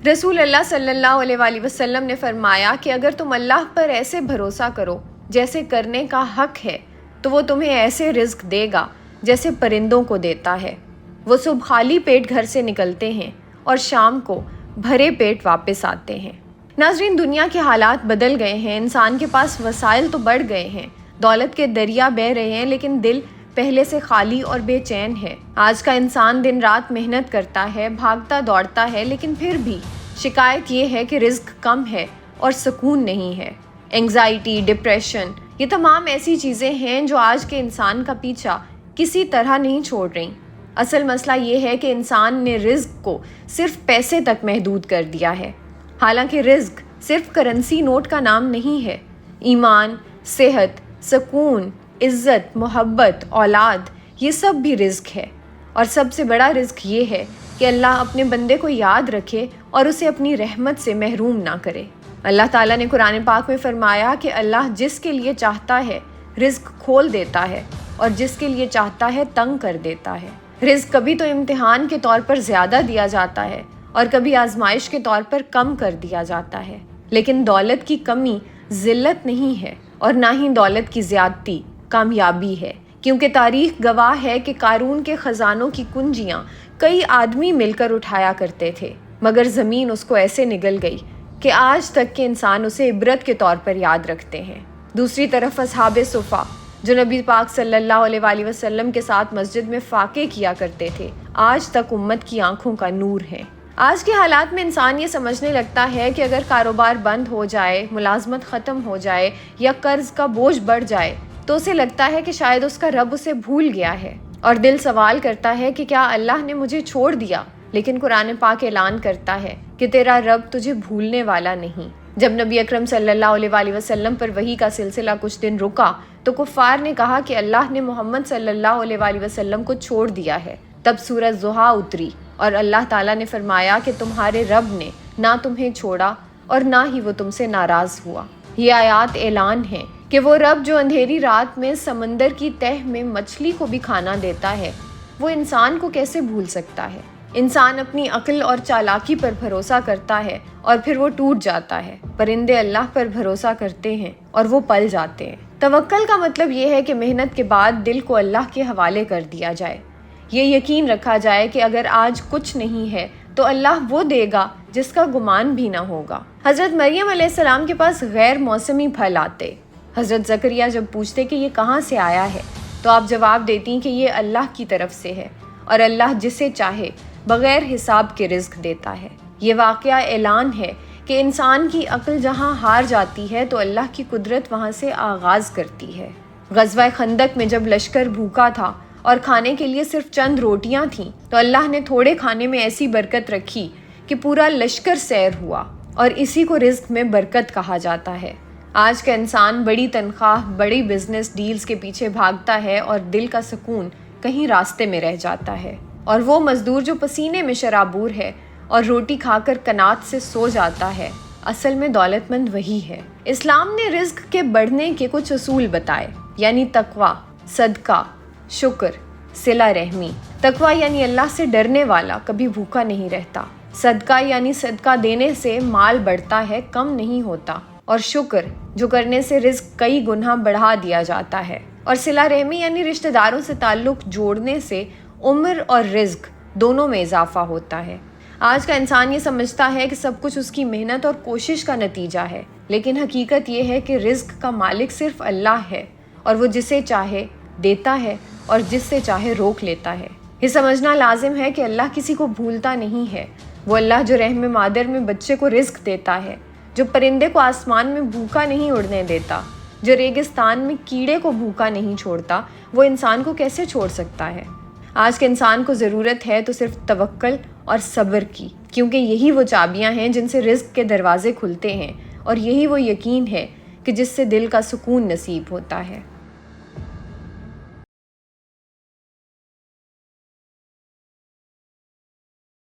رسول اللہ صلی اللہ علیہ وآلہ وسلم نے فرمایا کہ اگر تم اللہ پر ایسے بھروسہ کرو جیسے کرنے کا حق ہے تو وہ تمہیں ایسے رزق دے گا جیسے پرندوں کو دیتا ہے۔ وہ صبح خالی پیٹ گھر سے نکلتے ہیں اور شام کو بھرے پیٹ واپس آتے ہیں۔ ناظرین، دنیا کے حالات بدل گئے ہیں، انسان کے پاس وسائل تو بڑھ گئے ہیں، دولت کے دریا بہہ رہے ہیں، لیکن دل پہلے سے خالی اور بے چین ہے۔ آج کا انسان دن رات محنت کرتا ہے، بھاگتا دوڑتا ہے، لیکن پھر بھی شکایت یہ ہے کہ رزق کم ہے اور سکون نہیں ہے۔ اینگزائٹی، ڈپریشن، یہ تمام ایسی چیزیں ہیں جو آج کے انسان کا پیچھا کسی طرح نہیں چھوڑ رہی۔ اصل مسئلہ یہ ہے کہ انسان نے رزق کو صرف پیسے تک محدود کر دیا ہے، حالانکہ رزق صرف کرنسی نوٹ کا نام نہیں ہے۔ ایمان، صحت، سکون، عزت، محبت، اولاد، یہ سب بھی رزق ہے۔ اور سب سے بڑا رزق یہ ہے کہ اللہ اپنے بندے کو یاد رکھے اور اسے اپنی رحمت سے محروم نہ کرے۔ اللہ تعالیٰ نے قرآن پاک میں فرمایا کہ اللہ جس کے لیے چاہتا ہے رزق کھول دیتا ہے اور جس کے لیے چاہتا ہے تنگ کر دیتا ہے۔ رزق کبھی تو امتحان کے طور پر زیادہ دیا جاتا ہے اور کبھی آزمائش کے طور پر کم کر دیا جاتا ہے، لیکن دولت کی کمی ذلت نہیں ہے اور نہ ہی دولت کی زیادتی کامیابی ہے، کیونکہ تاریخ گواہ ہے کہ قارون کے خزانوں کی کنجیاں کئی آدمی مل کر اٹھایا کرتے تھے، مگر زمین اس کو ایسے نگل گئی کہ آج تک کے انسان اسے عبرت کے طور پر یاد رکھتے ہیں۔ دوسری طرف اصحاب صفا جو نبی پاک صلی اللہ علیہ وآلہ وسلم کے ساتھ مسجد میں فاقے کیا کرتے تھے، آج تک امت کی آنکھوں کا نور ہیں۔ آج کے حالات میں انسان یہ سمجھنے لگتا ہے کہ اگر کاروبار بند ہو جائے، ملازمت ختم ہو جائے یا قرض کا بوجھ بڑھ جائے تو اسے لگتا ہے کہ شاید اس کا رب اسے بھول گیا ہے، اور دل سوال کرتا ہے کہ کیا اللہ نے مجھے چھوڑ دیا؟ لیکن قرآن پاک اعلان کرتا ہے کہ تیرا رب تجھے بھولنے والا نہیں۔ جب نبی اکرم صلی اللہ علیہ وآلہ وسلم پر وحی کا سلسلہ کچھ دن رکا تو کفار نے کہا کہ اللہ نے محمد صلی اللہ علیہ وآلہ وسلم کو چھوڑ دیا ہے۔ تب سورہ ضحیٰ اتری اور اللہ تعالیٰ نے فرمایا کہ تمہارے رب نے نہ تمہیں چھوڑا اور نہ ہی وہ تم سے ناراض ہوا۔ یہ آیات اعلان ہے کہ وہ رب جو اندھیری رات میں سمندر کی تہ میں مچھلی کو بھی کھانا دیتا ہے، وہ انسان کو کیسے بھول سکتا ہے؟ انسان اپنی عقل اور چالاکی پر بھروسہ کرتا ہے اور پھر وہ ٹوٹ جاتا ہے۔ پرندے اللہ پر بھروسہ کرتے ہیں اور وہ پل جاتے ہیں۔ توکل کا مطلب یہ ہے کہ محنت کے بعد دل کو اللہ کے حوالے کر دیا جائے، یہ یقین رکھا جائے کہ اگر آج کچھ نہیں ہے تو اللہ وہ دے گا جس کا گمان بھی نہ ہوگا۔ حضرت مریم علیہ السلام کے پاس غیر موسمی پھل آتے، حضرت زکریا جب پوچھتے کہ یہ کہاں سے آیا ہے تو آپ جواب دیتی کہ یہ اللہ کی طرف سے ہے، اور اللہ جسے چاہے بغیر حساب کے رزق دیتا ہے۔ یہ واقعہ اعلان ہے کہ انسان کی عقل جہاں ہار جاتی ہے تو اللہ کی قدرت وہاں سے آغاز کرتی ہے۔ غزوہ خندق میں جب لشکر بھوکا تھا اور کھانے کے لیے صرف چند روٹیاں تھیں تو اللہ نے تھوڑے کھانے میں ایسی برکت رکھی کہ پورا لشکر سیر ہوا، اور اسی کو رزق میں برکت کہا جاتا ہے۔ آج کا انسان بڑی تنخواہ، بڑی بزنس ڈیلز کے پیچھے بھاگتا ہے اور دل کا سکون کہیں راستے میں رہ جاتا ہے، اور وہ مزدور جو پسینے میں شرابور ہے اور روٹی کھا کر قناعت سے سو جاتا ہے، اصل میں دولت مند وہی ہے۔ اسلام نے رزق کے بڑھنے کے کچھ اصول بتائے، یعنی تقویٰ، صدقہ، شکر، صلہ رحمی۔ تقویٰ یعنی اللہ سے ڈرنے والا کبھی بھوکا نہیں رہتا، صدقہ یعنی صدقہ دینے سے مال بڑھتا ہے، کم نہیں ہوتا، اور شکر جو کرنے سے رزق کئی گنا بڑھا دیا جاتا ہے، اور صلہ رحمی یعنی رشتہ داروں سے تعلق جوڑنے سے عمر اور رزق دونوں میں اضافہ ہوتا ہے۔ آج کا انسان یہ سمجھتا ہے کہ سب کچھ اس کی محنت اور کوشش کا نتیجہ ہے، لیکن حقیقت یہ ہے کہ رزق کا مالک صرف اللہ ہے، اور وہ جسے چاہے دیتا ہے اور جس سے چاہے روک لیتا ہے۔ یہ سمجھنا لازم ہے کہ اللہ کسی کو بھولتا نہیں ہے۔ وہ اللہ جو رحم مادر میں بچے کو رزق دیتا ہے، جو پرندے کو آسمان میں بھوکا نہیں اڑنے دیتا، جو ریگستان میں کیڑے کو بھوکا نہیں چھوڑتا، وہ انسان کو کیسے چھوڑ سکتا ہے؟ آج کے انسان کو ضرورت ہے تو صرف توکل اور صبر کی، کیونکہ یہی وہ چابیاں ہیں جن سے رزق کے دروازے کھلتے ہیں، اور یہی وہ یقین ہے کہ جس سے دل کا سکون نصیب ہوتا ہے۔